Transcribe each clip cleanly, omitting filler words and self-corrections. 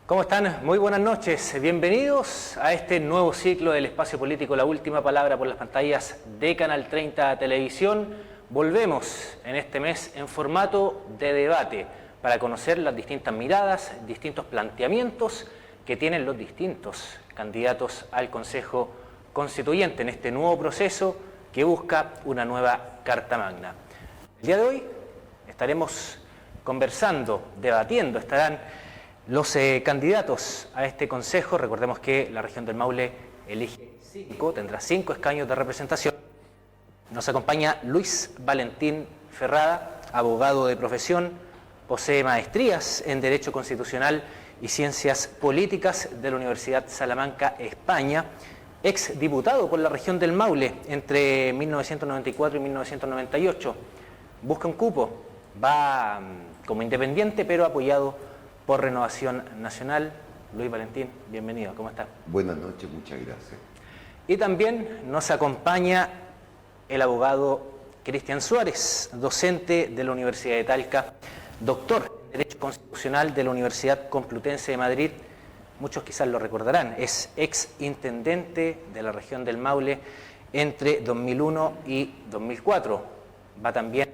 ¿Cómo están? Muy buenas noches. Bienvenidos a este nuevo ciclo del Espacio Político, la última palabra por las pantallas de Canal 30 Televisión. Volvemos en este mes en formato de debate para conocer las distintas miradas, distintos planteamientos que tienen los distintos candidatos al Consejo Constituyente en este nuevo proceso que busca una nueva Carta Magna. El día de hoy estaremos conversando, debatiendo, estarán los candidatos a este consejo. Recordemos que la región del Maule tendrá 5 escaños de representación. Nos acompaña Luis Valentín Ferrada, abogado de profesión, posee maestrías en Derecho Constitucional y Ciencias Políticas de la Universidad Salamanca, España, ex diputado por la región del Maule entre 1994 y 1998. Busca un cupo, va como independiente pero apoyado por Renovación Nacional. Luis Valentín, bienvenido, ¿cómo está? Buenas noches, muchas gracias. Y también nos acompaña el abogado Cristian Suárez, docente de la Universidad de Talca, doctor en Derecho Constitucional de la Universidad Complutense de Madrid. Muchos quizás lo recordarán, es ex intendente de la región del Maule entre 2001 y 2004. Va también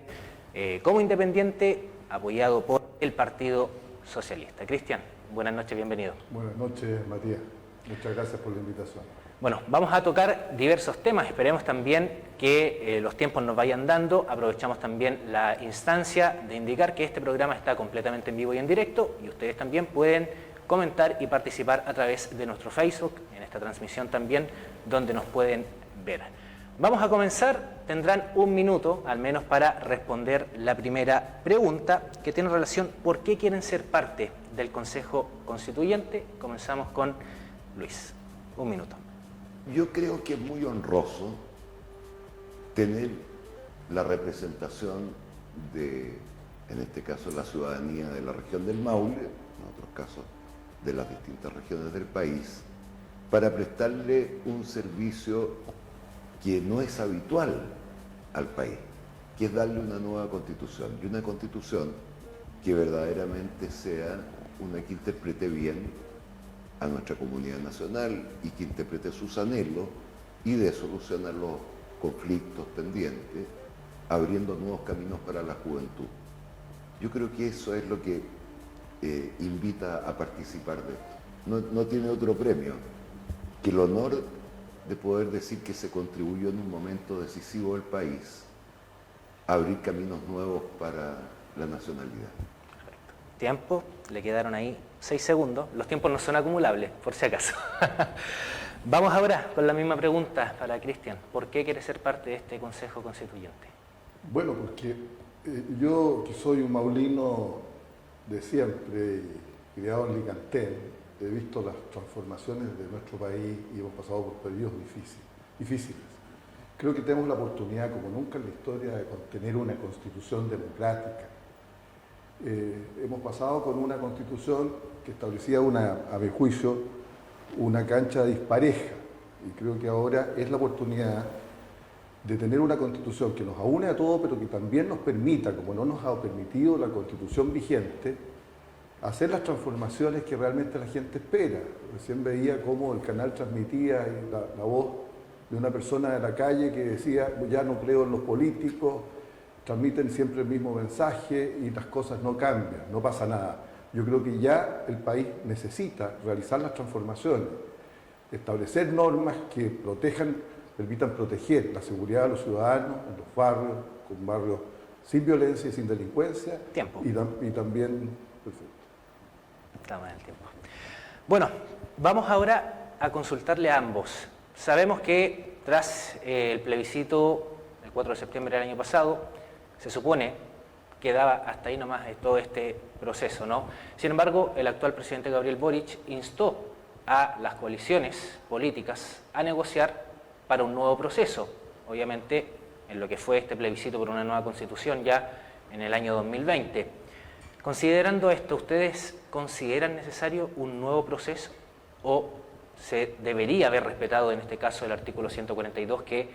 como independiente, apoyado por el Partido Socialista. Cristian, buenas noches, bienvenido. Buenas noches, Matías. Muchas gracias por la invitación. Bueno, vamos a tocar diversos temas. Esperemos también que los tiempos nos vayan dando. Aprovechamos también la instancia de indicar que este programa está completamente en vivo y en directo y ustedes también pueden comentar y participar a través de nuestro Facebook, en esta transmisión también, donde nos pueden ver. Vamos a comenzar, tendrán un minuto al menos para responder la primera pregunta que tiene relación ¿por qué quieren ser parte del Consejo Constituyente? Comenzamos con Luis, un minuto. Yo creo que es muy honroso tener la representación de, en este caso, la ciudadanía de la región del Maule, en otros casos de las distintas regiones del país, para prestarle un servicio que no es habitual al país, que es darle una nueva constitución, y una constitución que verdaderamente sea una que interprete bien a nuestra comunidad nacional y que interprete sus anhelos y de solucionar los conflictos pendientes, abriendo nuevos caminos para la juventud. Yo creo que eso es lo que invita a participar de esto. No tiene otro premio que el honor de poder decir que se contribuyó en un momento decisivo del país a abrir caminos nuevos para la nacionalidad. Perfecto. Tiempo, le quedaron ahí 6 segundos. Los tiempos no son acumulables, por si acaso. Vamos ahora con la misma pregunta para Cristian. ¿Por qué quiere ser parte de este Consejo Constituyente? Bueno, porque yo que soy un maulino de siempre, criado en Licantén, he visto las transformaciones de nuestro país y hemos pasado por periodos difíciles. Creo que tenemos la oportunidad, como nunca en la historia, de tener una constitución democrática. Hemos pasado con una constitución que establecía, a mi juicio, una cancha dispareja. Y creo que ahora es la oportunidad de tener una constitución que nos aúne a todos, pero que también nos permita, como no nos ha permitido la constitución vigente, hacer las transformaciones que realmente la gente espera. Recién veía cómo el canal transmitía la voz de una persona de la calle que decía, ya no creo en los políticos, transmiten siempre el mismo mensaje y las cosas no cambian, no pasa nada. Yo creo que ya el país necesita realizar las transformaciones, establecer normas que permitan proteger la seguridad de los ciudadanos en los barrios, con barrios sin violencia y sin delincuencia. Tiempo. Y también... Perfecto. Estamos en el tiempo. Bueno, vamos ahora a consultarle a ambos. Sabemos que tras el plebiscito el 4 de septiembre del año pasado, se supone que daba hasta ahí nomás todo este proceso, ¿no? Sin embargo, el actual presidente Gabriel Boric instó a las coaliciones políticas a negociar para un nuevo proceso, obviamente en lo que fue este plebiscito por una nueva constitución ya en el año 2020. Considerando esto, ¿ustedes consideran necesario un nuevo proceso o se debería haber respetado en este caso el artículo 142 que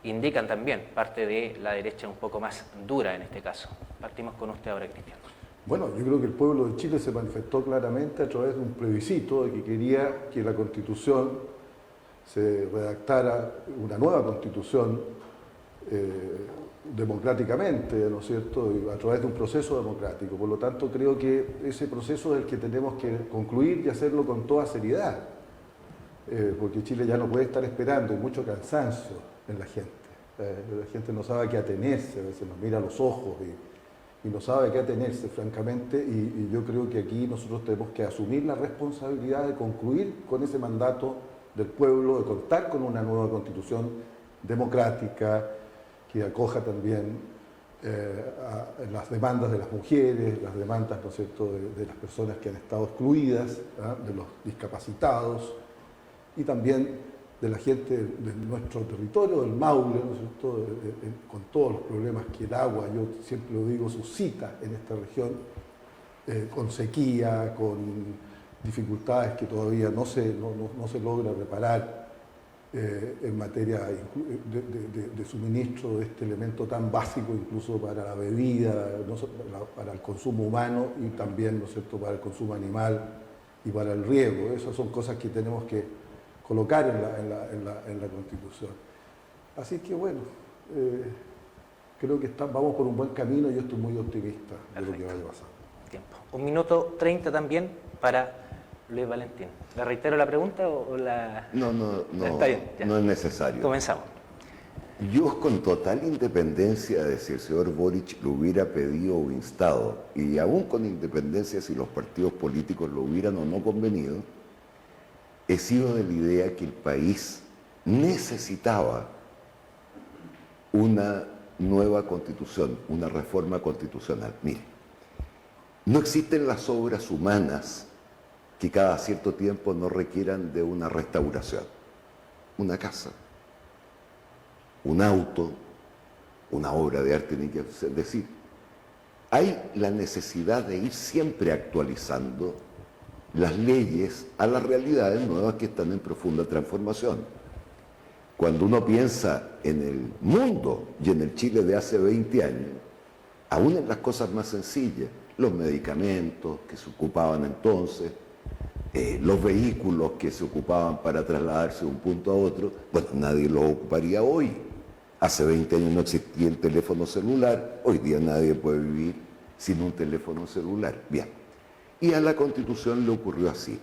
indican también parte de la derecha un poco más dura en este caso? Partimos con usted ahora, Cristian. Bueno, yo creo que el pueblo de Chile se manifestó claramente a través de un plebiscito de que quería que la Constitución se redactara, una nueva Constitución, democráticamente, ¿no es cierto?, y a través de un proceso democrático. Por lo tanto, creo que ese proceso es el que tenemos que concluir y hacerlo con toda seriedad, porque Chile ya no puede estar esperando, hay mucho cansancio en la gente. La gente no sabe a qué atenerse, a veces nos mira a los ojos y no sabe a qué atenerse, francamente, y yo creo que aquí nosotros tenemos que asumir la responsabilidad de concluir con ese mandato del pueblo, de contar con una nueva Constitución democrática, que acoja también las demandas de las mujeres, las demandas, ¿no es cierto?, de las personas que han estado excluidas, de los discapacitados y también de la gente de nuestro territorio, del Maule, ¿no es cierto?, con todos los problemas que el agua, yo siempre lo digo, suscita en esta región, con sequía, con dificultades que todavía no se logra reparar en materia de suministro de este elemento tan básico incluso para la bebida, para el consumo humano y también, ¿no es cierto?, para el consumo animal y para el riego. Esas son cosas que tenemos que colocar en la Constitución. Así que bueno, creo que vamos por un buen camino y yo estoy muy optimista de lo que vaya a pasar. Tiempo. 1 minuto 30 también para Luis Valentín. ¿Le reitero la pregunta o la...? No, Está bien, ya. No es necesario. Comenzamos. Yo, con total independencia de si el señor Boric lo hubiera pedido o instado, y aún con independencia si los partidos políticos lo hubieran o no convenido, he sido de la idea que el país necesitaba una nueva constitución, una reforma constitucional. Mire, no existen las obras humanas que cada cierto tiempo no requieran de una restauración. Una casa, un auto, una obra de arte, ni que decir. Hay la necesidad de ir siempre actualizando las leyes a las realidades nuevas que están en profunda transformación. Cuando uno piensa en el mundo y en el Chile de hace 20 años, aún en las cosas más sencillas, los medicamentos que se ocupaban entonces, los vehículos que se ocupaban para trasladarse de un punto a otro, bueno, nadie los ocuparía hoy. Hace 20 años no existía el teléfono celular, hoy día nadie puede vivir sin un teléfono celular. Bien, y a la Constitución le ocurrió así.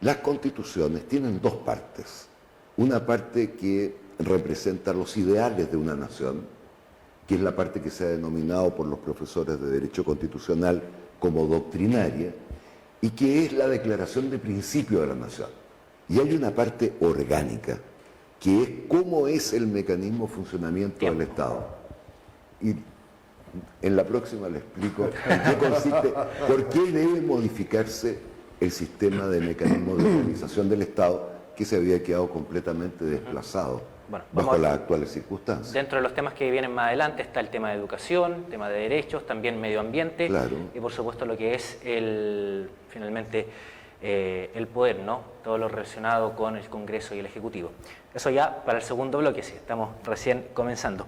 Las constituciones tienen dos partes. Una parte que representa los ideales de una nación, que es la parte que se ha denominado por los profesores de Derecho Constitucional como doctrinaria, y que es la declaración de principio de la nación. Y hay una parte orgánica, que es cómo es el mecanismo de funcionamiento del Estado. Y en la próxima le explico en qué consiste, por qué debe modificarse el sistema de mecanismo de organización del Estado, que se había quedado completamente desplazado bajo las actuales circunstancias. Dentro de los temas que vienen más adelante está el tema de educación, tema de derechos, también medio ambiente, claro, y por supuesto lo que es finalmente el poder, ¿no? Todo lo relacionado con el Congreso y el Ejecutivo. Eso ya para el segundo bloque, sí, estamos recién comenzando.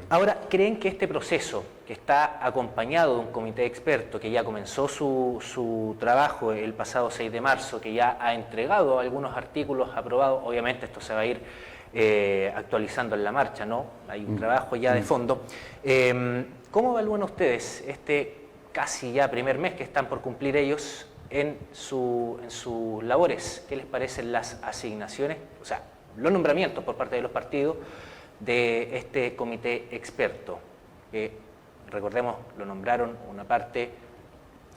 Ahora, ¿creen que este proceso, que está acompañado de un comité de expertos, que ya comenzó su trabajo el pasado 6 de marzo, que ya ha entregado algunos artículos aprobados, obviamente esto se va a ir actualizando en la marcha, ¿no? Hay un trabajo ya de fondo. ¿Cómo evalúan ustedes este casi ya primer mes que están por cumplir ellos en sus labores? ¿Qué les parecen las asignaciones, o sea, los nombramientos por parte de los partidos de este comité experto? Que, recordemos, lo nombraron una parte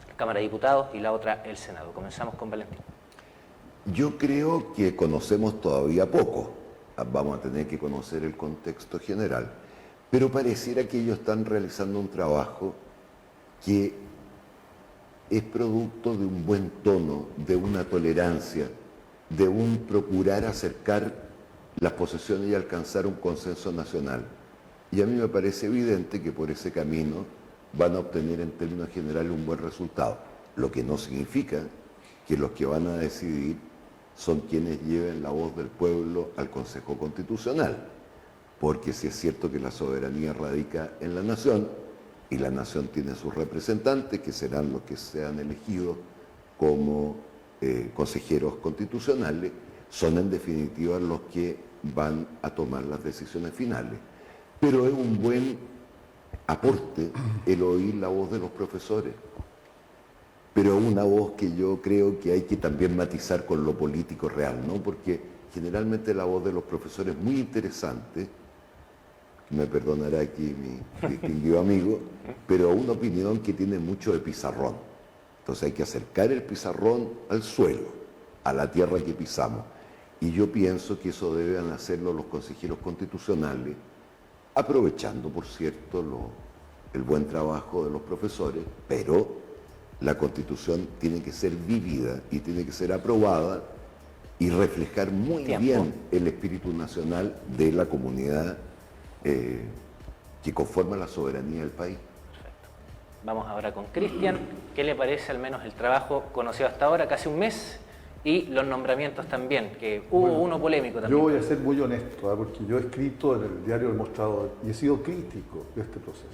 la Cámara de Diputados y la otra el Senado. Comenzamos con Valentín. Yo creo que conocemos todavía poco. Vamos a tener que conocer el contexto general, pero pareciera que ellos están realizando un trabajo que es producto de un buen tono, de una tolerancia, de un procurar acercar las posiciones y alcanzar un consenso nacional. Y a mí me parece evidente que por ese camino van a obtener en términos generales un buen resultado, lo que no significa que los que van a decidir son quienes lleven la voz del pueblo al Consejo Constitucional, porque si es cierto que la soberanía radica en la nación, y la nación tiene sus representantes, que serán los que sean elegidos como consejeros constitucionales, son en definitiva los que van a tomar las decisiones finales. Pero es un buen aporte el oír la voz de los profesores, pero una voz que yo creo que hay que también matizar con lo político real, ¿no? Porque generalmente la voz de los profesores es muy interesante, me perdonará aquí mi distinguido amigo, pero una opinión que tiene mucho de pizarrón. Entonces hay que acercar el pizarrón al suelo, a la tierra que pisamos. Y yo pienso que eso deben hacerlo los consejeros constitucionales, aprovechando, por cierto, el buen trabajo de los profesores, pero la Constitución tiene que ser vivida y tiene que ser aprobada y reflejar muy bien el espíritu nacional de la comunidad que conforma la soberanía del país. Perfecto. Vamos ahora con Cristian. ¿Qué le parece al menos el trabajo conocido hasta ahora, casi un mes? Y los nombramientos también, que hubo uno polémico también. Yo voy a ser muy honesto, porque yo he escrito en el diario El Mostrador y he sido crítico de este proceso.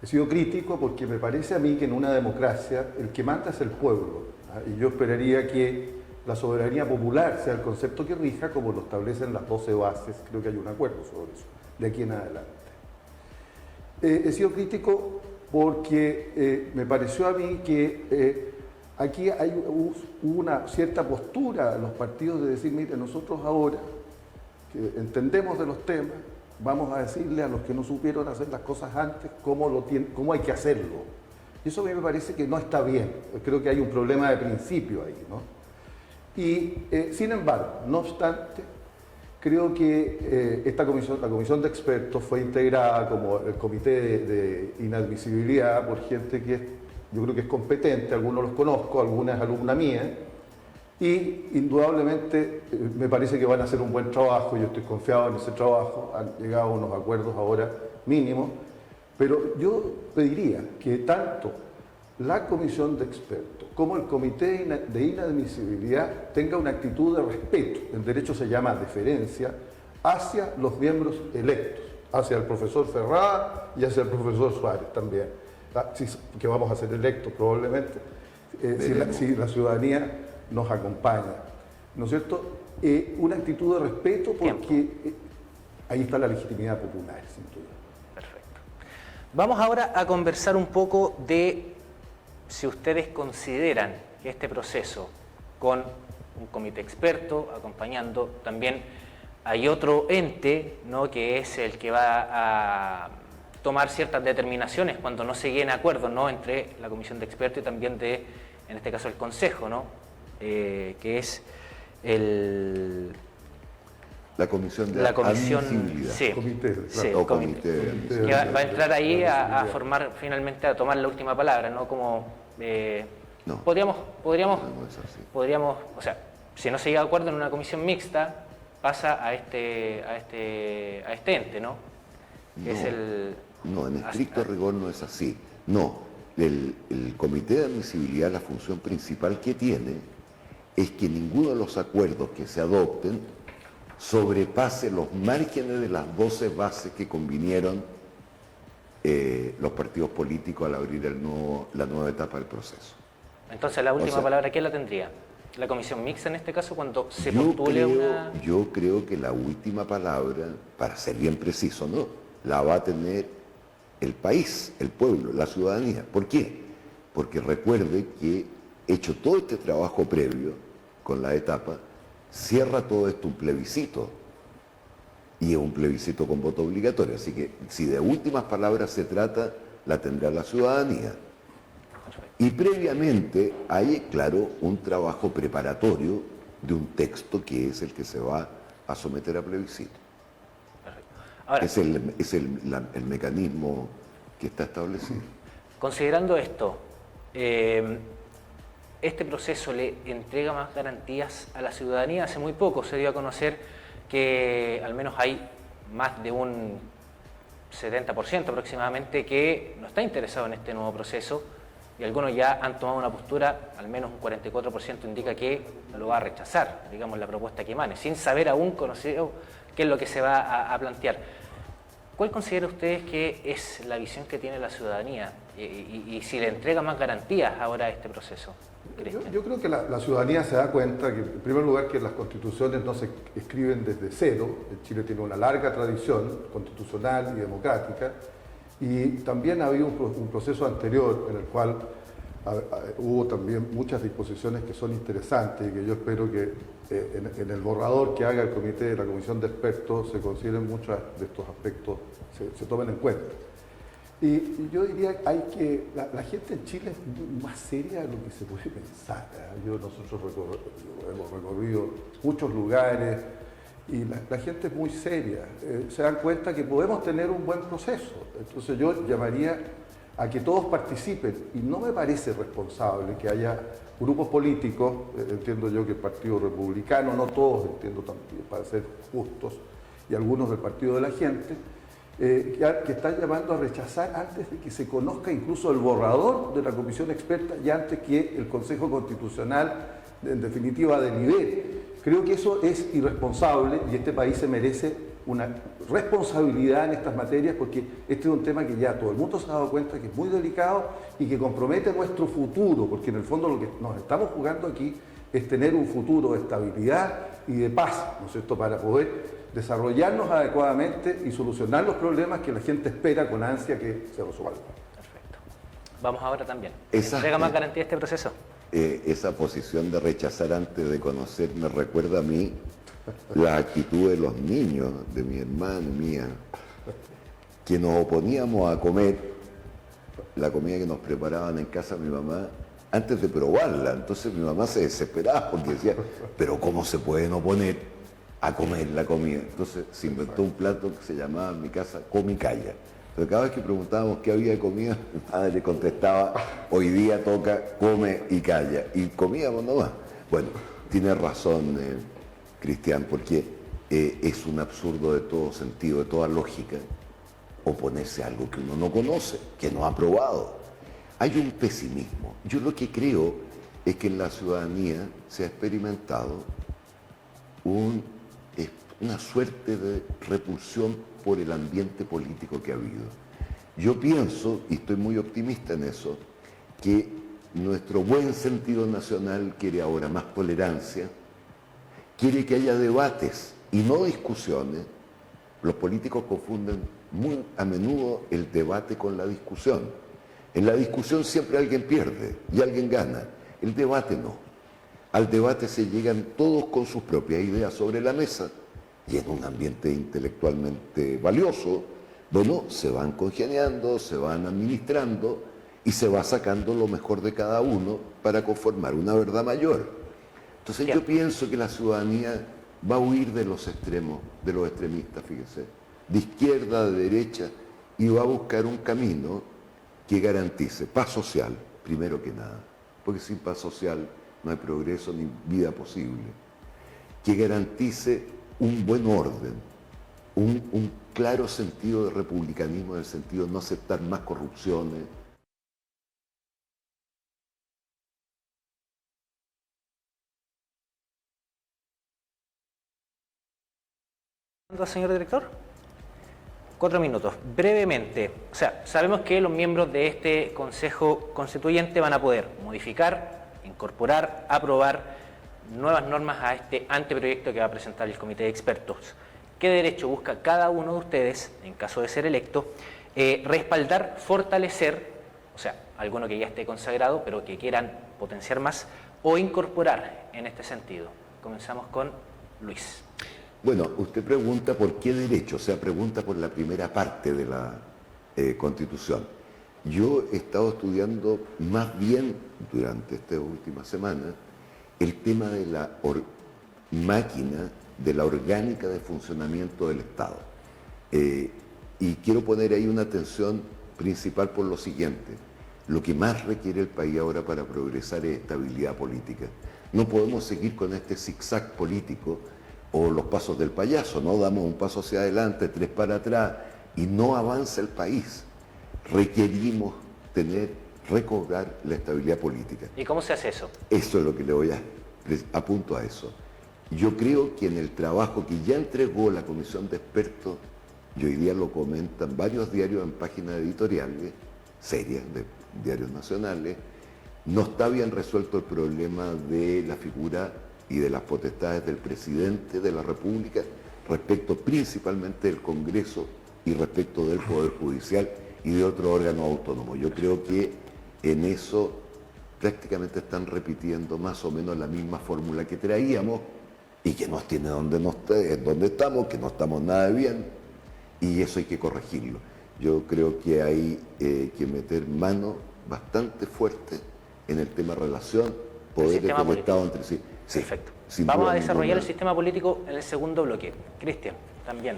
He sido crítico porque me parece a mí que en una democracia el que manda es el pueblo, ¿ah? Y yo esperaría que la soberanía popular sea el concepto que rija, como lo establecen las 12 bases, creo que hay un acuerdo sobre eso, de aquí en adelante. He sido crítico porque me pareció a mí que aquí hay una cierta postura en los partidos de decir, mire, nosotros ahora que entendemos de los temas, vamos a decirle a los que no supieron hacer las cosas antes cómo hay que hacerlo. Y eso a mí me parece que no está bien. Creo que hay un problema de principio ahí, ¿no? Y sin embargo, no obstante, creo que la comisión de expertos fue integrada como el comité de inadmisibilidad por gente que yo creo que es competente, algunos los conozco, alguna es alumna mía, y indudablemente me parece que van a hacer un buen trabajo, yo estoy confiado en ese trabajo, han llegado a unos acuerdos ahora mínimos, pero yo pediría que tanto la comisión de expertos como el comité de inadmisibilidad tenga una actitud de respeto, en derecho se llama deferencia, hacia los miembros electos, hacia el profesor Ferrada y hacia el profesor Suárez también, que vamos a ser electos probablemente, si la ciudadanía nos acompaña, ¿no es cierto? Una actitud de respeto porque ahí está la legitimidad popular, sin duda. Perfecto. Vamos ahora a conversar un poco de si ustedes consideran que este proceso, con un comité experto acompañando, también hay otro ente, ¿no?, que es el que va a tomar ciertas determinaciones cuando no se lleguen a acuerdos, ¿no?, entre la comisión de expertos y también en este caso, el Consejo, ¿no?, que es la comisión de admisibilidad. Sí, comité, claro. Sí, el comité de admisibilidad. Que va a entrar ahí a formar finalmente, a tomar la última palabra, ¿no? Como no. podríamos, No, o sea, si no se llega a acuerdo en una comisión mixta, pasa a este ente, ¿no? Que es el... No, en estricto rigor no es así. No, el comité de admisibilidad, la función principal que tiene es que ninguno de los acuerdos que se adopten sobrepase los márgenes de las 12 bases que convinieron los partidos políticos al abrir la nueva etapa del proceso. Entonces, la última palabra, ¿quién la tendría? ¿La comisión mixta en este caso, cuando se postule una...? Yo creo que la última palabra, para ser bien preciso, ¿no?, la va a tener el país, el pueblo, la ciudadanía. ¿Por qué? Porque recuerde que, hecho todo este trabajo previo con la etapa, cierra todo esto un plebiscito, y es un plebiscito con voto obligatorio, así que si de últimas palabras se trata, la tendrá la ciudadanía. Y previamente hay, claro, un trabajo preparatorio de un texto que es el que se va a someter a plebiscito. Ahora, es el mecanismo que está establecido. Considerando esto, ¿este proceso le entrega más garantías a la ciudadanía? Hace muy poco se dio a conocer que al menos hay más de un 70% aproximadamente que no está interesado en este nuevo proceso, y algunos ya han tomado una postura, al menos un 44% indica que lo va a rechazar, digamos, la propuesta que emane, sin saber aún conocido qué es lo que se va a plantear. ¿Cuál considera ustedes que es la visión que tiene la ciudadanía y si le entrega más garantías ahora a este proceso? Yo creo que la ciudadanía se da cuenta que, en primer lugar, que las constituciones no se escriben desde cero. Chile tiene una larga tradición constitucional y democrática, y también ha habido un proceso anterior en el cual hubo también muchas disposiciones que son interesantes y que yo espero que en el borrador que haga el comité de la comisión de expertos se consideren muchos de estos aspectos, se tomen en cuenta. Y yo diría que la gente en Chile es más seria de lo que se puede pensar. Nosotros hemos recorrido muchos lugares y la gente es muy seria. Se dan cuenta que podemos tener un buen proceso. Entonces yo llamaría a que todos participen, y no me parece responsable que haya grupos políticos, entiendo yo que el Partido Republicano, no todos, entiendo también, para ser justos, y algunos del Partido de la Gente, que están llamando a rechazar antes de que se conozca incluso el borrador de la comisión experta y antes que el Consejo Constitucional en definitiva delibere. Creo que eso es irresponsable y este país se merece una responsabilidad en estas materias, porque este es un tema que ya todo el mundo se ha dado cuenta que es muy delicado y que compromete nuestro futuro, porque en el fondo lo que nos estamos jugando aquí es tener un futuro de estabilidad y de paz, ¿no es cierto?, para poder desarrollarnos adecuadamente y solucionar los problemas que la gente espera con ansia que se resuelvan. Perfecto. Vamos ahora también. Exacto. ¿Entrega más garantía a este proceso? Esa posición de rechazar antes de conocer me recuerda a mí la actitud de los niños, de mi hermano y mía, que nos oponíamos a comer la comida que nos preparaban en casa mi mamá antes de probarla. Entonces mi mamá se desesperaba porque decía, pero ¿cómo se pueden oponer a comer la comida? Entonces se inventó un plato que se llamaba en mi casa come y calla. Entonces cada vez que preguntábamos qué había de comida, mi madre contestaba, hoy día toca come y calla. Y comíamos nomás. Bueno, tiene razón Cristian, porque es un absurdo de todo sentido, de toda lógica, oponerse a algo que uno no conoce, que no ha probado. Hay un pesimismo. Yo lo que creo es que en la ciudadanía se ha experimentado una suerte de repulsión por el ambiente político que ha habido. Yo pienso, y estoy muy optimista en eso, que nuestro buen sentido nacional quiere ahora más tolerancia, quiere que haya debates y no discusiones. Los políticos confunden muy a menudo el debate con la discusión. En la discusión siempre alguien pierde y alguien gana. El debate no. Al debate se llegan todos con sus propias ideas sobre la mesa y en un ambiente intelectualmente valioso, bueno, se van congeniando, se van administrando y se va sacando lo mejor de cada uno para conformar una verdad mayor. Entonces yo pienso que la ciudadanía va a huir de los extremos, de los extremistas, fíjese, de izquierda, de derecha, y va a buscar un camino que garantice paz social, primero que nada, porque sin paz social no hay progreso ni vida posible, que garantice un buen orden, un claro sentido de republicanismo, en el sentido de no aceptar más corrupciones. Señor director, 4 minutos. Brevemente, o sea, sabemos que los miembros de este Consejo Constituyente van a poder modificar, incorporar, aprobar nuevas normas a este anteproyecto que va a presentar el Comité de Expertos. ¿Qué derecho busca cada uno de ustedes, en caso de ser electo, respaldar, fortalecer, o sea, alguno que ya esté consagrado, pero que quieran potenciar más, o incorporar en este sentido? Comenzamos con Luis. Bueno, usted pregunta por qué derecho, o sea, pregunta por la primera parte de la Constitución. Yo he estado estudiando más bien durante esta última semana el tema de la máquina, de la orgánica de funcionamiento del Estado. Y quiero poner ahí una atención principal por lo siguiente. Lo que más requiere el país ahora para progresar es estabilidad política. No podemos seguir con este zigzag político o los pasos del payaso, ¿no? Damos un paso hacia adelante, 3 para atrás y no avanza el país. Requerimos recobrar la estabilidad política. ¿Y cómo se hace eso? Eso es lo que le voy a apunto a eso. Yo creo que en el trabajo que ya entregó la comisión de expertos y hoy día lo comentan varios diarios en páginas editoriales serias de diarios nacionales, no está bien resuelto el problema de la figura y de las potestades del presidente de la República respecto principalmente del Congreso y respecto del Poder Judicial y de otro órgano autónomo. Yo creo que en eso prácticamente están repitiendo más o menos la misma fórmula que traíamos y que nos tiene donde estamos, que no estamos nada bien, y eso hay que corregirlo. Yo creo que hay que meter mano bastante fuerte en el tema relación, poderes del Estado entre sí. Sí, perfecto. Vamos a desarrollar el sistema político en el segundo bloque. Cristian, también.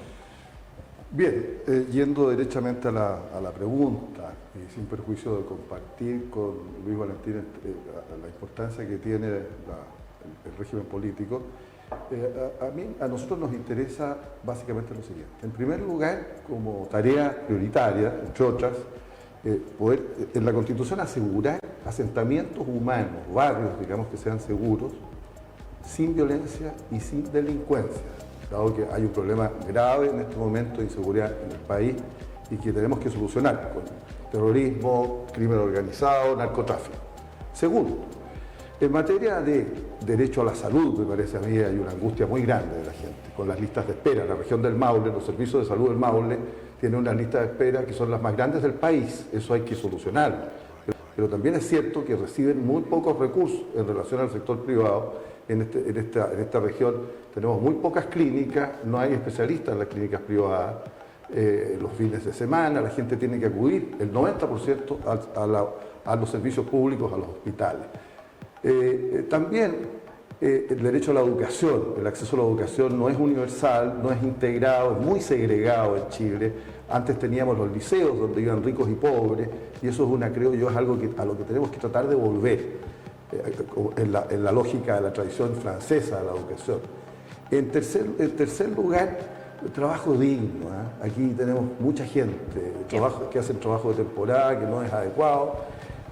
Bien, yendo derechamente a la pregunta, y sin perjuicio de compartir con Luis Valentín la importancia que tiene el régimen político, a nosotros nos interesa básicamente lo siguiente. En primer lugar, como tarea prioritaria, entre otras, poder en la Constitución asegurar asentamientos humanos, barrios, digamos, que sean seguros, sin violencia y sin delincuencia, dado que hay un problema grave en este momento de inseguridad en el país y que tenemos que solucionar con terrorismo, crimen organizado, narcotráfico. Segundo, en materia de derecho a la salud, me parece a mí, hay una angustia muy grande de la gente, con las listas de espera. La región del Maule, los servicios de salud del Maule, tienen unas listas de espera que son las más grandes del país. Eso hay que solucionarlo. Pero también es cierto que reciben muy pocos recursos en relación al sector privado. En esta región tenemos muy pocas clínicas, no hay especialistas en las clínicas privadas. Los fines de semana la gente tiene que acudir, el 90% a los servicios públicos, a los hospitales. También el derecho a la educación, el acceso a la educación no es universal, no es integrado, es muy segregado en Chile. Antes teníamos los liceos donde iban ricos y pobres, y eso es creo yo, es algo a lo que tenemos que tratar de volver, en la lógica de la tradición francesa de la educación. En tercer lugar, el trabajo digno. Aquí tenemos mucha gente que hace trabajo de temporada, que no es adecuado.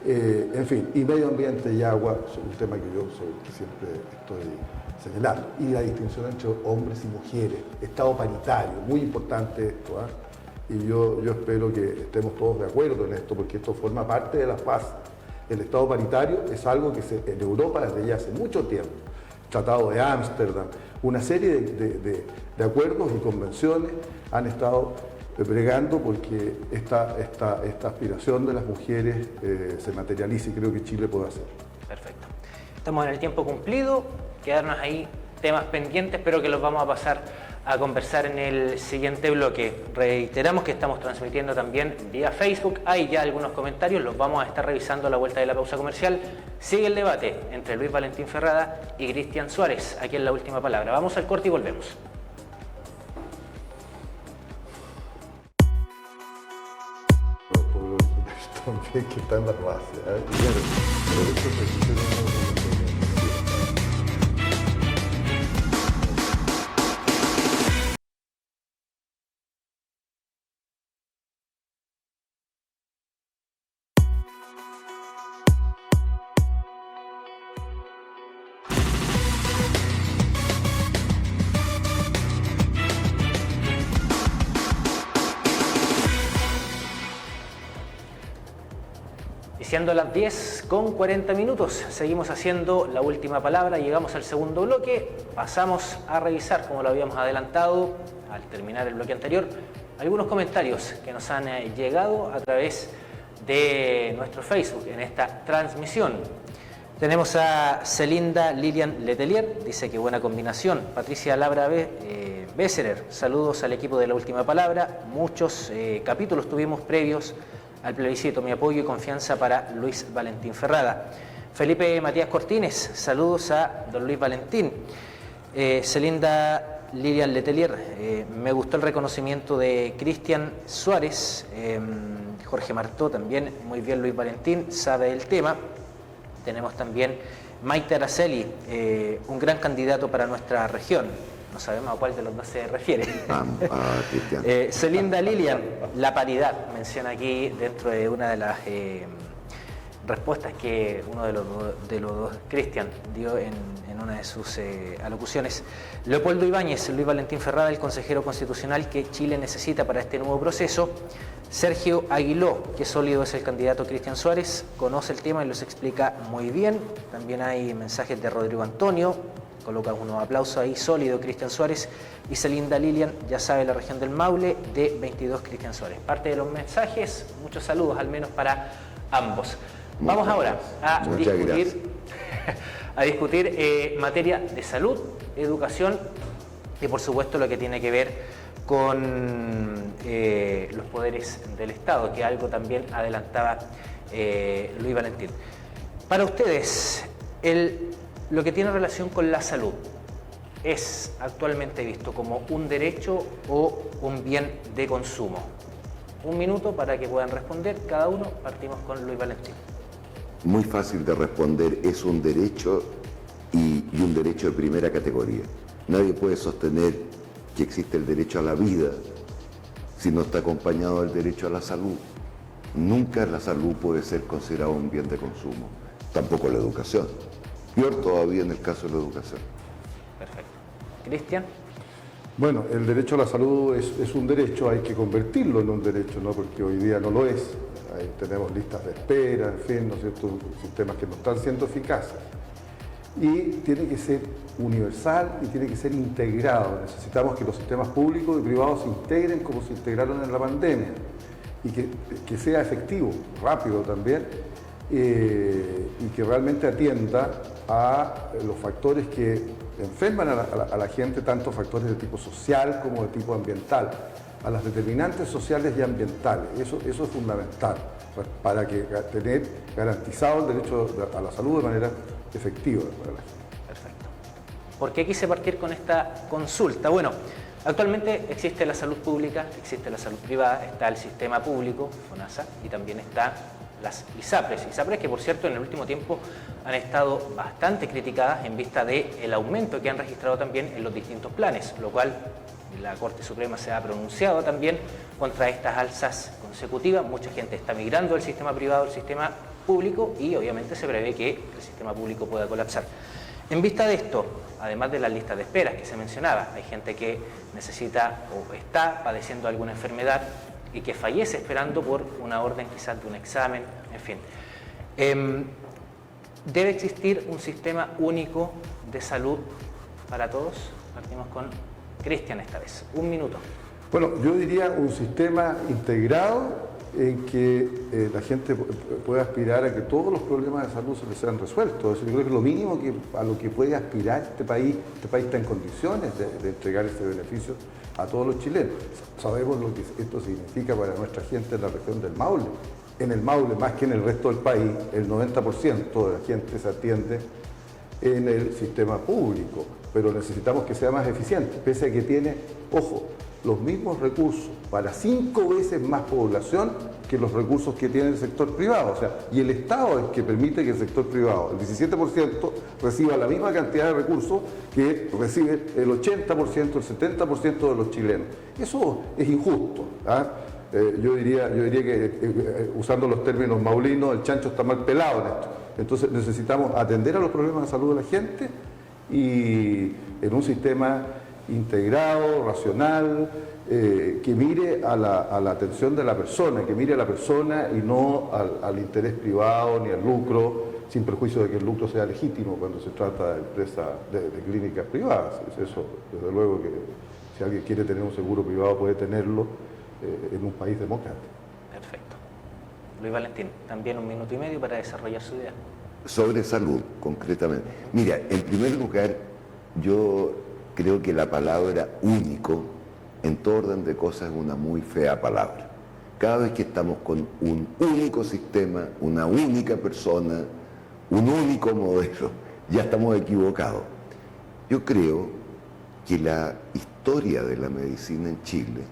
En fin, y medio ambiente y agua, es un tema que yo siempre estoy señalando. Y la distinción entre hombres y mujeres, Estado paritario, muy importante esto. Y yo espero que estemos todos de acuerdo en esto, porque esto forma parte de la paz. El Estado paritario es algo que en Europa desde ya hace mucho tiempo, Tratado de Ámsterdam, una serie de acuerdos y convenciones han estado bregando porque esta aspiración de las mujeres se materialice, y creo que Chile puede hacerlo. Perfecto. Estamos en el tiempo cumplido, quedarnos ahí temas pendientes, pero que los vamos a pasar a conversar en el siguiente bloque. Reiteramos que estamos transmitiendo también vía Facebook, hay ya algunos comentarios, los vamos a estar revisando a la vuelta de la pausa comercial. Sigue el debate entre Luis Valentín Ferrada y Cristian Suárez, aquí en La Última Palabra. Vamos al corte y volvemos. También que está en las bases. Siendo las 10:40, seguimos haciendo La Última Palabra, llegamos al segundo bloque, pasamos a revisar, como lo habíamos adelantado al terminar el bloque anterior, algunos comentarios que nos han llegado a través de nuestro Facebook en esta transmisión. Tenemos a Celinda Lilian Letelier, dice que buena combinación. Patricia Labra Besserer, saludos al equipo de La Última Palabra, muchos capítulos tuvimos previos al plebiscito, mi apoyo y confianza para Luis Valentín Ferrada. Felipe Matías Cortines, saludos a don Luis Valentín. Celinda Lilian Letelier, me gustó el reconocimiento de Cristian Suárez. Jorge Martó también, muy bien Luis Valentín, sabe el tema. Tenemos también Maite Araceli, un gran candidato para nuestra región. No sabemos a cuál de los dos se refiere. Celinda Lilian, la paridad, menciona aquí dentro de una de respuestas que uno de los dos, Cristian, dio en una de sus alocuciones. Leopoldo Ibáñez, Luis Valentín Ferrada, el consejero constitucional que Chile necesita para este nuevo proceso. Sergio Aguiló, qué sólido es el candidato Cristian Suárez, conoce el tema y los explica muy bien. También hay mensajes de Rodrigo Antonio, coloca unos aplausos ahí, sólido Cristian Suárez. Y Celinda Lilian, ya sabe, la región del Maule, de 22 Cristian Suárez. Parte de los mensajes, muchos saludos al menos para ambos. Vamos ahora a discutir materia de salud, educación y por supuesto lo que tiene que ver con los poderes del Estado, que algo también adelantaba Luis Valentín. Para ustedes, lo que tiene relación con la salud, ¿es actualmente visto como un derecho o un bien de consumo? Un minuto para que puedan responder cada uno. Partimos con Luis Valentín. Muy fácil de responder, es un derecho y un derecho de primera categoría. Nadie puede sostener que existe el derecho a la vida si no está acompañado del derecho a la salud. Nunca la salud puede ser considerada un bien de consumo, tampoco la educación. Peor todavía en el caso de la educación. Perfecto. Cristian. Bueno, el derecho a la salud es un derecho, hay que convertirlo en un derecho, ¿no? Porque hoy día no lo es. Ahí tenemos listas de espera, en fin, ¿no es cierto? Sistemas que no están siendo eficaces. Y tiene que ser universal y tiene que ser integrado. Necesitamos que los sistemas públicos y privados se integren como se integraron en la pandemia y que sea efectivo, rápido también, y que realmente atienda a los factores que enferman a la gente, tanto factores de tipo social como de tipo ambiental, a las determinantes sociales y ambientales. Eso es fundamental para tener garantizado el derecho a la salud de manera efectiva para la gente. Perfecto. ¿Por qué quise partir con esta consulta? Bueno, actualmente existe la salud pública, existe la salud privada, está el sistema público, FONASA, y también está las ISAPRES, que por cierto en el último tiempo han estado bastante criticadas en vista del aumento que han registrado también en los distintos planes, lo cual la Corte Suprema se ha pronunciado también contra estas alzas consecutivas. Mucha gente está migrando del sistema privado al sistema público y obviamente se prevé que el sistema público pueda colapsar. En vista de esto, además de las listas de esperas que se mencionaba, hay gente que necesita o está padeciendo alguna enfermedad y que fallece esperando por una orden quizás de un examen, en fin. ¿Debe existir un sistema único de salud para todos? Partimos con Cristian esta vez. Un minuto. Bueno, yo diría un sistema integrado en que la gente pueda aspirar a que todos los problemas de salud se les sean resueltos. Yo creo que lo mínimo a lo que puede aspirar este país está en condiciones de entregar ese beneficio a todos los chilenos. Sabemos lo que esto significa para nuestra gente en la región del Maule. En el Maule, más que en el resto del país, el 90% de la gente se atiende en el sistema público, pero necesitamos que sea más eficiente, pese a que tiene, ojo, los mismos recursos para 5 veces más población que los recursos que tiene el sector privado. O sea, y el Estado es que permite que el sector privado, el 17%, reciba la misma cantidad de recursos que recibe el 80%, el 70% de los chilenos. Eso es injusto, ¿ah? Yo diría que, usando los términos maulinos, el chancho está mal pelado en esto. Entonces necesitamos atender a los problemas de salud de la gente y en un sistema integrado, racional, que mire a la atención de la persona, que mire a la persona y no al interés privado ni al lucro, sin perjuicio de que el lucro sea legítimo cuando se trata de empresas, de clínicas privadas. Eso, desde luego que si alguien quiere tener un seguro privado puede tenerlo en un país democrático. Perfecto. Luis Valentín, también 1 minuto y medio para desarrollar su idea. Sobre salud, concretamente. Mira, en primer lugar, yo creo que la palabra único, en todo orden de cosas, es una muy fea palabra. Cada vez que estamos con un único sistema, una única persona, un único modelo, ya estamos equivocados. Yo creo que la historia de la medicina en Chile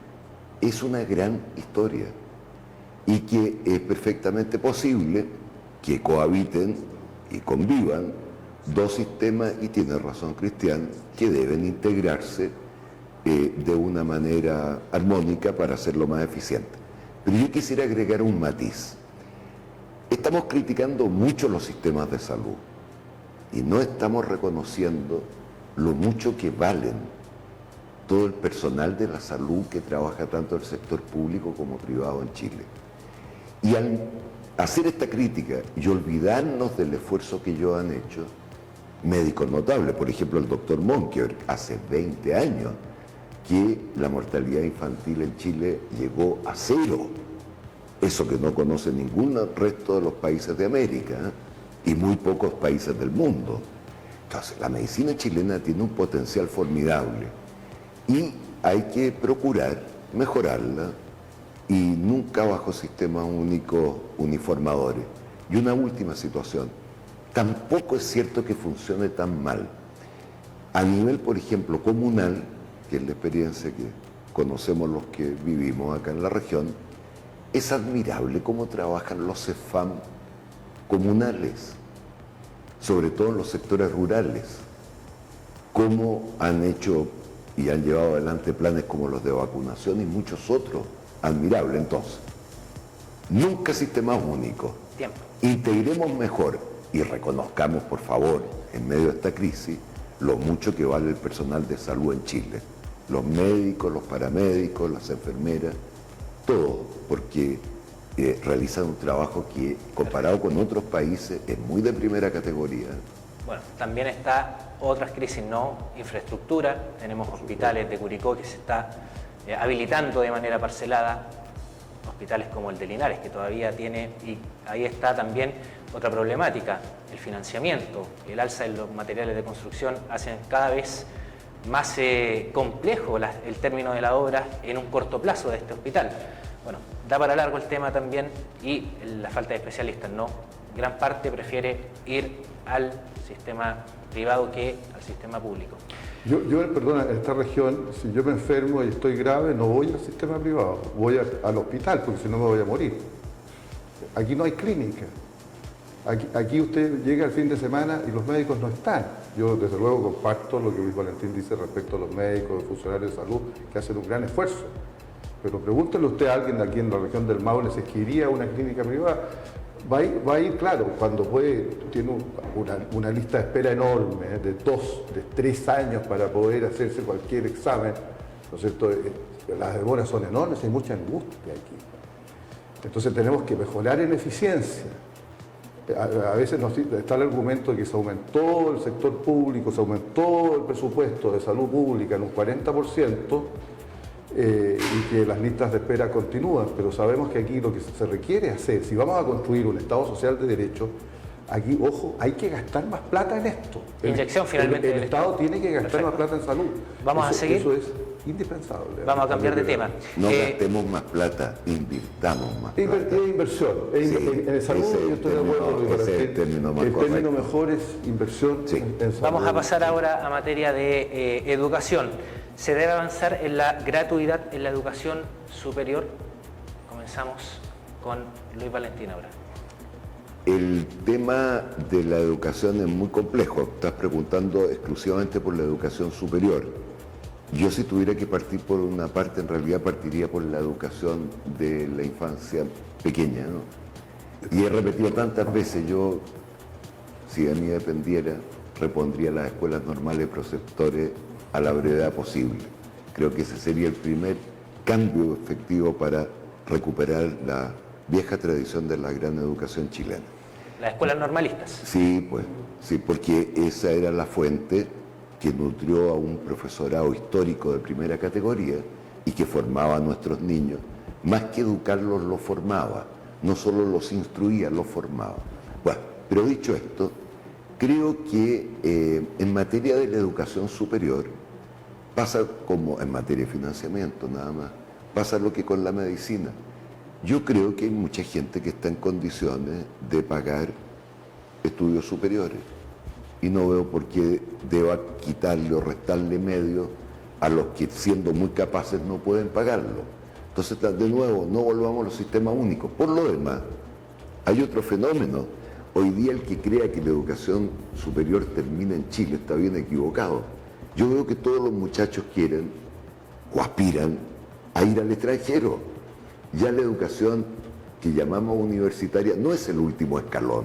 es una gran historia y que es perfectamente posible que cohabiten y convivan dos sistemas, y tiene razón Cristian, que deben integrarse de una manera armónica para hacerlo más eficiente. Pero yo quisiera agregar un matiz. Estamos criticando mucho los sistemas de salud y no estamos reconociendo lo mucho que valen todo el personal de la salud que trabaja tanto en el sector público como privado en Chile. Y al hacer esta crítica y olvidarnos del esfuerzo que ellos han hecho, médicos notables, por ejemplo el doctor Monker, hace 20 años que la mortalidad infantil en Chile llegó a 0. Eso que no conoce ningún resto de los países de América, ¿eh? Y muy pocos países del mundo. Entonces, la medicina chilena tiene un potencial formidable y hay que procurar mejorarla y nunca bajo sistemas únicos uniformadores. Y una última situación, tampoco es cierto que funcione tan mal. A nivel, por ejemplo, comunal, que es la experiencia que conocemos los que vivimos acá en la región, es admirable cómo trabajan los CEFAM comunales, sobre todo en los sectores rurales, cómo han hecho y han llevado adelante planes como los de vacunación y muchos otros. Admirable. Entonces, nunca sistemas únicos. Tiempo. Integremos mejor y reconozcamos, por favor, en medio de esta crisis, lo mucho que vale el personal de salud en Chile. Los médicos, los paramédicos, las enfermeras, todo, porque realizan un trabajo que, comparado con otros países, es muy de primera categoría. Bueno, también está otras crisis, ¿no? Infraestructura, tenemos hospitales de Curicó que se está habilitando de manera parcelada, hospitales como el de Linares, que todavía tiene, y ahí está también otra problemática, el financiamiento, el alza de los materiales de construcción hacen cada vez más complejo el término de la obra en un corto plazo de este hospital. Bueno, da para largo el tema también y la falta de especialistas, ¿no? Gran parte prefiere ir al sistema privado que al sistema público. Yo, perdona, en esta región, si yo me enfermo y estoy grave, no voy al sistema privado, voy al hospital, porque si no me voy a morir. Aquí no hay clínica. Aquí usted llega el fin de semana y los médicos no están. Yo, desde luego, comparto lo que Luis Valentín dice respecto a los médicos, los funcionarios de salud, que hacen un gran esfuerzo. Pero pregúntele usted a alguien de aquí en la región del Maule si es que iría a una clínica privada. Va a ir, claro, cuando tiene una lista de espera enorme, de 3 años para poder hacerse cualquier examen, ¿no es cierto? Las demoras son enormes, hay mucha angustia aquí. Entonces tenemos que mejorar en eficiencia. A veces está el argumento de que se aumentó el sector público, se aumentó el presupuesto de salud pública en un 40%, y que las listas de espera continúan, pero sabemos que aquí lo que se requiere hacer, si vamos a construir un Estado social de derecho, aquí, ojo, hay que gastar más plata en esto. Inyección finalmente. El Estado tiene que gastar más plata en salud. Vamos a seguir. Eso es indispensable. Vamos a cambiar de tema. No gastemos más plata, invirtamos más plata. Es inversión. En salud yo estoy de acuerdo. Ese es el término más correcto. El término mejor es inversión en salud. Vamos a pasar ahora a materia de educación. ¿Se debe avanzar en la gratuidad en la educación superior? Comenzamos con Luis Valentín ahora. El tema de la educación es muy complejo. Estás preguntando exclusivamente por la educación superior. Yo, si tuviera que partir por una parte, en realidad partiría por la educación de la infancia pequeña, ¿no? Y he repetido tantas veces, yo, si de mí dependiera, repondría las escuelas normales preceptores a la brevedad posible. Creo que ese sería el primer cambio efectivo para recuperar la vieja tradición de la gran educación chilena. Las escuelas normalistas. Sí, pues, sí, porque esa era la fuente que nutrió a un profesorado histórico de primera categoría y que formaba a nuestros niños. Más que educarlos, los formaba. No solo los instruía, los formaba. Bueno, pero dicho esto, creo que en materia de la educación superior pasa como en materia de financiamiento nada más, pasa lo que con la medicina. Yo creo que hay mucha gente que está en condiciones de pagar estudios superiores y no veo por qué deba quitarle o restarle medios a los que, siendo muy capaces, no pueden pagarlo. Entonces, de nuevo, no volvamos a los sistemas únicos. Por lo demás, hay otro fenómeno. Hoy día el que crea que la educación superior termina en Chile está bien equivocado. Yo veo que todos los muchachos quieren o aspiran a ir al extranjero. Ya la educación que llamamos universitaria no es el último escalón.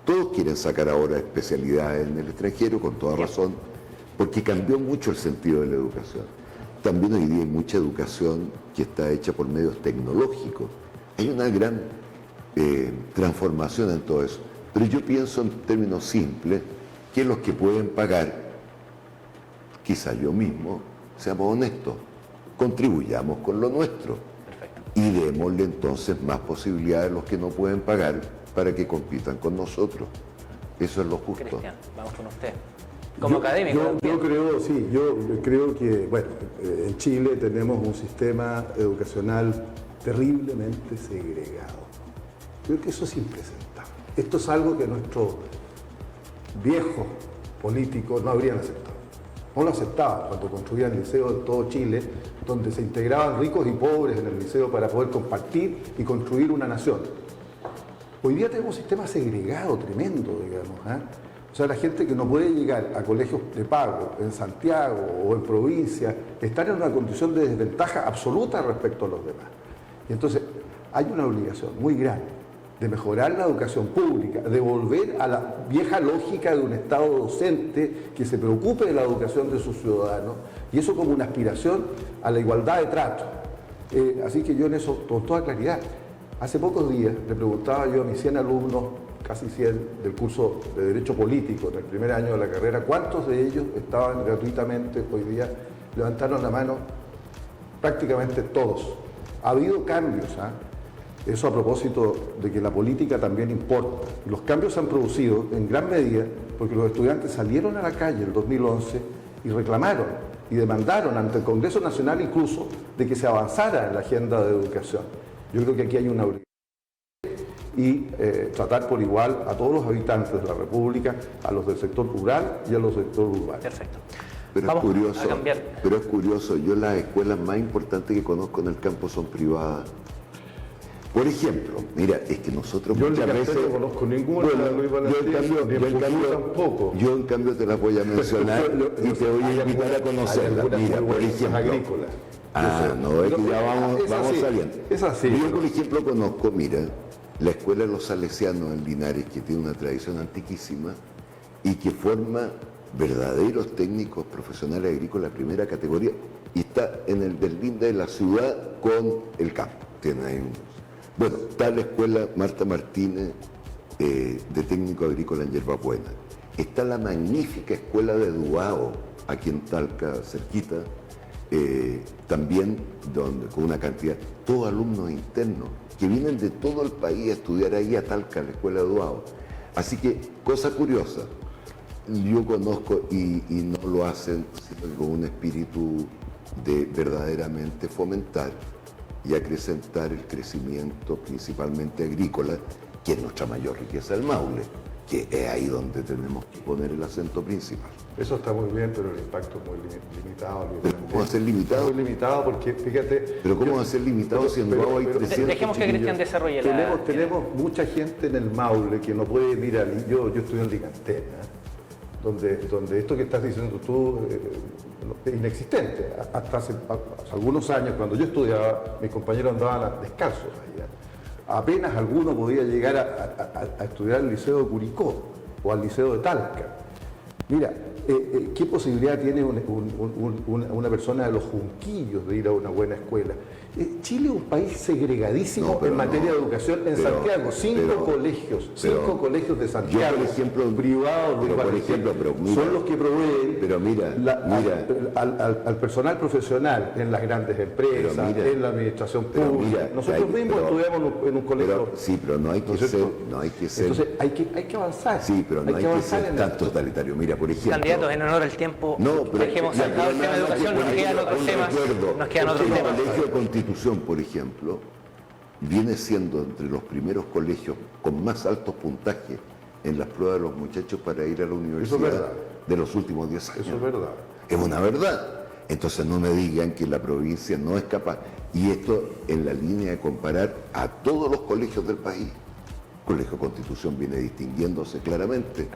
Todos quieren sacar ahora especialidades en el extranjero, con toda razón, porque cambió mucho el sentido de la educación. También hoy día hay mucha educación que está hecha por medios tecnológicos. Hay una gran transformación en todo eso. Pero yo pienso en términos simples que los que pueden pagar, quizá yo mismo, seamos honestos, contribuyamos con lo nuestro. Perfecto. Y démosle entonces más posibilidades a los que no pueden pagar para que compitan con nosotros. Eso es lo justo. Cristian, vamos con usted. Como académico. Yo creo que, bueno, en Chile tenemos un sistema educacional terriblemente segregado. Creo que eso es impresentable. Esto es algo que nuestros viejos políticos no habrían aceptado. No lo aceptaban cuando construían liceos en todo Chile, donde se integraban ricos y pobres en el liceo para poder compartir y construir una nación. Hoy día tenemos un sistema segregado tremendo, digamos. O sea, la gente que no puede llegar a colegios de pago en Santiago o en provincia, están en una condición de desventaja absoluta respecto a los demás. Y entonces hay una obligación muy grande de mejorar la educación pública, de volver a la vieja lógica de un Estado docente que se preocupe de la educación de sus ciudadanos, y eso como una aspiración a la igualdad de trato. Así que yo en eso, con toda claridad, hace pocos días le preguntaba yo a mis 100 alumnos, casi 100, del curso de Derecho Político, en el primer año de la carrera, cuántos de ellos estaban gratuitamente hoy día, levantaron la mano, prácticamente todos. Ha habido cambios, Eso a propósito de que la política también importa. Los cambios se han producido en gran medida porque los estudiantes salieron a la calle en 2011 y reclamaron y demandaron ante el Congreso Nacional incluso de que se avanzara en la agenda de educación. Yo creo que aquí hay una obligación y tratar por igual a todos los habitantes de la República, a los del sector rural y a los del sector urbano. Perfecto. Pero es curioso, yo las escuelas más importantes que conozco en el campo son privadas. Por ejemplo, mira, es que nosotros yo muchas veces... no conozco ninguna, yo en cambio te las voy a mencionar y te voy a invitar a conocerlas. Mira, por ejemplo... agrícolas. No, es que ya vamos saliendo. Es así. Yo, por ejemplo, conozco, mira, la Escuela de los Salesianos en Linares, que tiene una tradición antiquísima y que forma verdaderos técnicos profesionales agrícolas de primera categoría, y está en el deslinde de la ciudad con el campo. Tiene ahí bueno, está la escuela Marta Martínez de técnico agrícola en Yerbabuena. Está la magnífica escuela de Duao, aquí en Talca, cerquita, también con una cantidad, todos alumnos internos que vienen de todo el país a estudiar ahí a Talca, la escuela de Duao. Así que, cosa curiosa, yo conozco y no lo hacen con un espíritu de verdaderamente fomentar y acrecentar el crecimiento principalmente agrícola, que es nuestra mayor riqueza, el Maule, que es ahí donde tenemos que poner el acento principal. Eso está muy bien, pero el impacto es muy limitado. ¿Pero cómo va a ser limitado? Muy limitado porque, fíjate... ¿Pero cómo va a ser limitado si en Duao hay 300? Dejemos que Cristian desarrolle Tenemos mucha gente en el Maule que no puede mirar. Yo estudio en Licantén, donde esto que estás diciendo tú es inexistente. Hasta hace algunos años, cuando yo estudiaba, mis compañeros andaban descalzos allá. Apenas alguno podía llegar a estudiar al Liceo de Curicó o al Liceo de Talca. Mira, ¿qué posibilidad tiene una persona de los Junquillos de ir a una buena escuela? Chile es un país segregadísimo en materia de educación. En Santiago, cinco colegios de Santiago, por ejemplo, privados, son los que proveen al personal profesional en las grandes empresas, en la administración pública. Nosotros mismos estudiamos en un colegio. Sí, pero no hay que ser... Entonces hay que avanzar. Sí, pero no hay que ser tan totalitario. Mira, por ejemplo... Candidatos, en honor al tiempo, dejemos saltado el tema de educación, nos quedan otros temas. El Colegio de Constitución, por ejemplo, viene siendo entre los primeros colegios con más altos puntajes en las pruebas de los muchachos para ir a la universidad de los últimos 10 años. Eso es verdad. Es una verdad. Entonces no me digan que la provincia no es capaz. Y esto en la línea de comparar a todos los colegios del país. El Colegio de Constitución viene distinguiéndose claramente.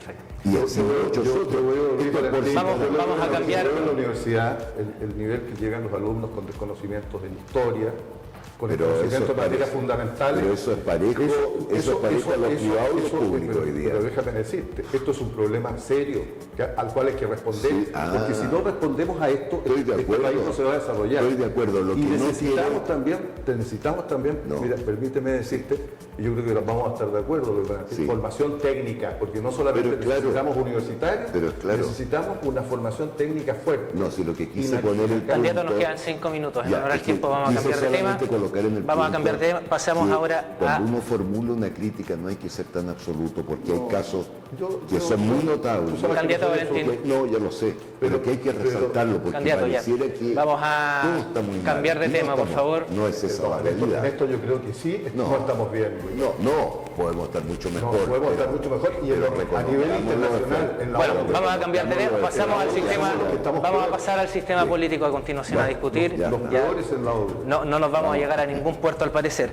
Y así muchos otros. Vamos a cambiar. En la universidad, el nivel que llegan los alumnos con desconocimientos en historia, con el conocimiento de materias fundamentales. Pero eso es parejo, eso es parejo a los privados y los públicos hoy día. Pero déjame decirte, esto es un problema serio al cual hay que responder, Sí, porque si no respondemos a esto, este país no se va a desarrollar. Estoy de acuerdo. Lo y que necesitamos también, No. mira, permíteme decirte, y yo creo que vamos a estar de acuerdo, Sí. formación técnica, porque no solamente Pero claro, necesitamos universitarios, pero claro. necesitamos una formación técnica fuerte. No, si lo que quise Inactiva. poner el Candidato, nos punto- quedan 5 minutos. En Ya, honor al es que tiempo vamos a quise cambiar de tema. solamente colocar en el Vamos a punto cambiar de tema. Pasamos que ahora a... Cuando uno formula una crítica no hay que ser tan absoluto, porque hay casos que yo- son muy notables. tú sabes que Candidato nosotros- Valentín. No, ya lo sé, pero que hay que resaltarlo, porque Candidato, ya. pareciera que Vamos todo a está muy mal. cambiar de No tema, por estamos- favor. No es esa la En realidad. esto yo creo que sí, no estamos bien. Luis. No, podemos estar mucho No, mejor. podemos estar mucho mejor y pero a nivel reconozcamos internacional. los En la Bueno, ONU, vamos a cambiar de tema, pasamos al sistema, vamos a pasar al sistema político a continuación a discutir. ya. los Ya peores en la ONU. no nos vamos a llegar a ningún puerto al parecer.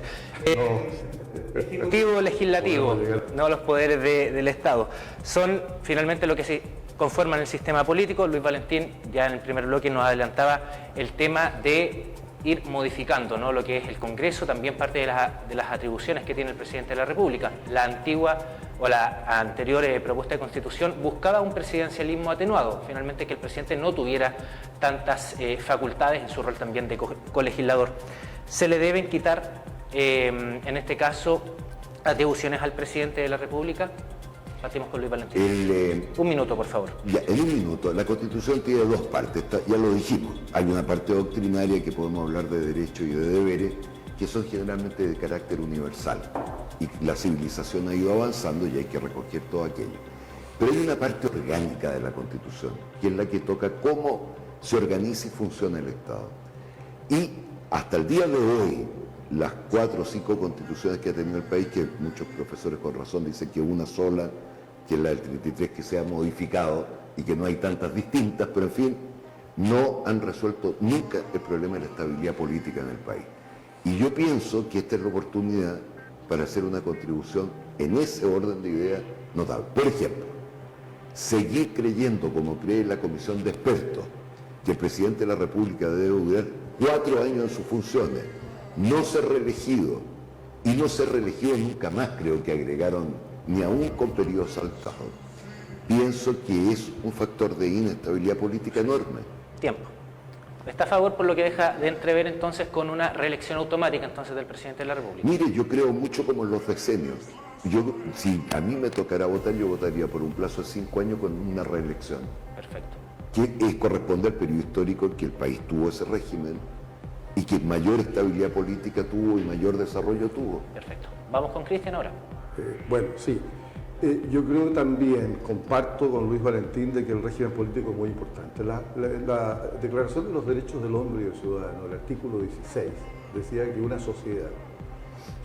Ejecutivo, legislativo, no los poderes del Estado, son finalmente lo que se conforman el sistema político. Luis Valentín ya en el primer bloque nos adelantaba el tema de ir modificando, ¿no?, lo que es el Congreso, también parte de las atribuciones que tiene el presidente de la República. La antigua o la anterior propuesta de Constitución buscaba un presidencialismo atenuado, finalmente que el presidente no tuviera tantas facultades en su rol también de colegislador. Se le deben quitar, en este caso, atribuciones al presidente de la República. Partimos con Luis Valentín. Un minuto, por favor. Ya, en un minuto. La Constitución tiene dos partes, ya lo dijimos. Hay una parte doctrinaria que podemos hablar de derechos y de deberes, que son generalmente de carácter universal. Y la civilización ha ido avanzando y hay que recoger todo aquello. Pero hay una parte orgánica de la Constitución, que es la que toca cómo se organiza y funciona el Estado. Y hasta el día de hoy, las 4 o 5 constituciones que ha tenido el país, que muchos profesores con razón dicen que una sola, que es la del 33, que se ha modificado y que no hay tantas distintas, pero en fin, no han resuelto nunca el problema de la estabilidad política en el país. Y yo pienso que esta es la oportunidad para hacer una contribución en ese orden de ideas notable. Por ejemplo, seguir creyendo, como cree la Comisión de Expertos, que el presidente de la República debe durar 4 años en sus funciones, no ser reelegido, y no ser reelegido nunca más, creo que agregaron, ni aún con periodos saltados. Pienso que es un factor de inestabilidad política enorme. Tiempo. ¿Está a favor por lo que deja de entrever entonces con una reelección automática entonces del presidente de la República? Mire, yo creo mucho como en los decenios. Si a mí me tocara votar, yo votaría por un plazo de 5 años con una reelección. Perfecto. Que corresponde al periodo histórico en que el país tuvo ese régimen y que mayor estabilidad política tuvo y mayor desarrollo tuvo. Perfecto. Vamos con Cristian ahora. Bueno, sí. Yo creo también, comparto con Luis Valentín, de que el régimen político es muy importante. La Declaración de los Derechos del Hombre y del Ciudadano, el artículo 16, decía que una sociedad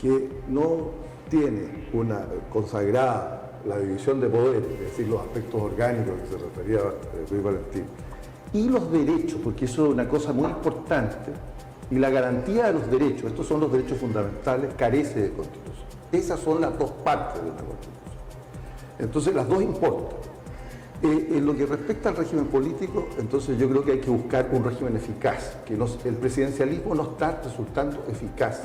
que no tiene una consagrada la división de poderes, es decir, los aspectos orgánicos que se refería Luis Valentín, y los derechos, porque eso es una cosa muy importante, y la garantía de los derechos, estos son los derechos fundamentales, carece de Constitución. Esas son las dos partes de una Constitución. Entonces las dos importan. En lo que respecta al régimen político, entonces yo creo que hay que buscar un régimen eficaz, que el presidencialismo no está resultando eficaz.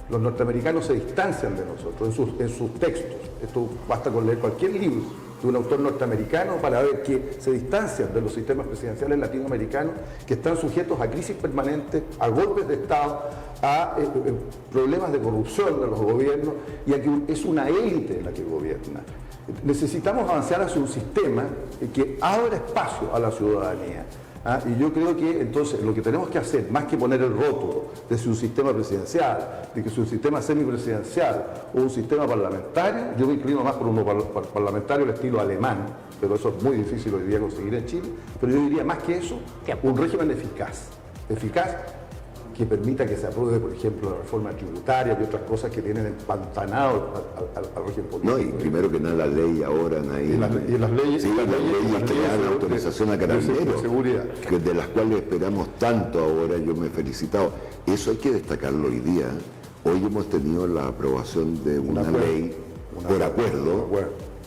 Los norteamericanos se distancian de nosotros en sus textos. Esto basta con leer cualquier libro de un autor norteamericano para ver que se distancian de los sistemas presidenciales latinoamericanos, que están sujetos a crisis permanentes, a golpes de Estado, a problemas de corrupción de los gobiernos, y a que es una élite la que gobierna. Necesitamos avanzar hacia un sistema que abra espacio a la ciudadanía. Y yo creo que entonces lo que tenemos que hacer, más que poner el rótulo de si un sistema presidencial, de que es un sistema semipresidencial o un sistema parlamentario, yo me inclino más por uno parlamentario al estilo alemán, pero eso es muy difícil hoy día conseguir en Chile, pero yo diría más que eso, un régimen eficaz que permita que se apruebe, por ejemplo, la reforma tributaria y otras cosas que tienen empantanado al régimen político. No, y primero que nada la ley ahora, y las leyes, sí, las leyes que dan la autorización a carabineros, seguridad, de las cuales esperamos tanto ahora. Yo me he felicitado. Eso hay que destacarlo hoy día. Hoy hemos tenido la aprobación de una ley por acuerdo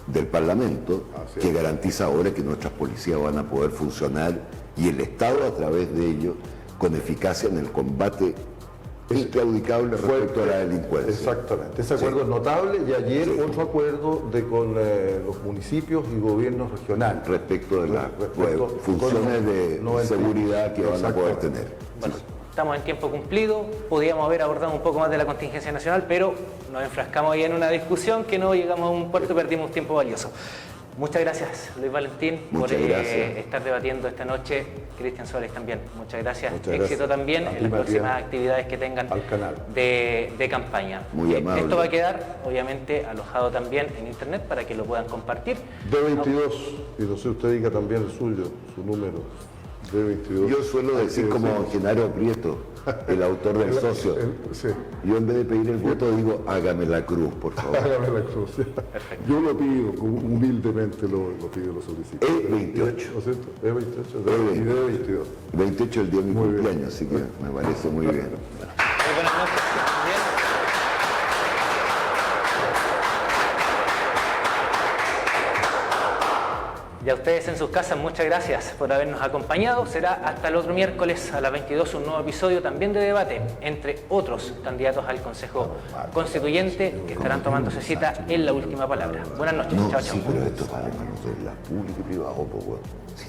del Parlamento que garantiza ahora que nuestras policías van a poder funcionar y el Estado a través de ellos con eficacia en el combate inclaudicable respecto a la delincuencia. Exactamente, ese acuerdo es notable y ayer otro acuerdo con los municipios y gobiernos regionales. Respecto de las funciones de seguridad que van a poder tener. Bueno, estamos en tiempo cumplido, podíamos haber abordado un poco más de la contingencia nacional, pero nos enfrascamos ahí en una discusión que no llegamos a un puerto y perdimos tiempo valioso. Muchas gracias, Luis Valentín, por estar debatiendo esta noche. Cristian Suárez también, muchas gracias. Éxito también en las próximas actividades que tengan de campaña. Muy amable. Esto va a quedar, obviamente, alojado también en internet para que lo puedan compartir. D22, y no sé, usted diga también el suyo, su número. D22. Yo suelo decir como Genaro Prieto, el autor del Socio. Sí. Yo en vez de pedir el voto digo, hágame la cruz, por favor. Hágame la cruz. Yo lo pido, humildemente lo pido, lo solicito. E28. ¿No es cierto? E28 y D22. 28 es el día de mi cumpleaños, así que me parece muy bien. Muy buenas noches. Bien. Y a ustedes en sus casas, muchas gracias por habernos acompañado. Será hasta el otro miércoles a las 22 un nuevo episodio también de debate entre otros candidatos al Consejo Constituyente que estarán tomándose cita en la última palabra. Buenas noches. No, Chao, chao. sí, pero esto vale para los dos, la pública y privada, pues, bueno. Sí,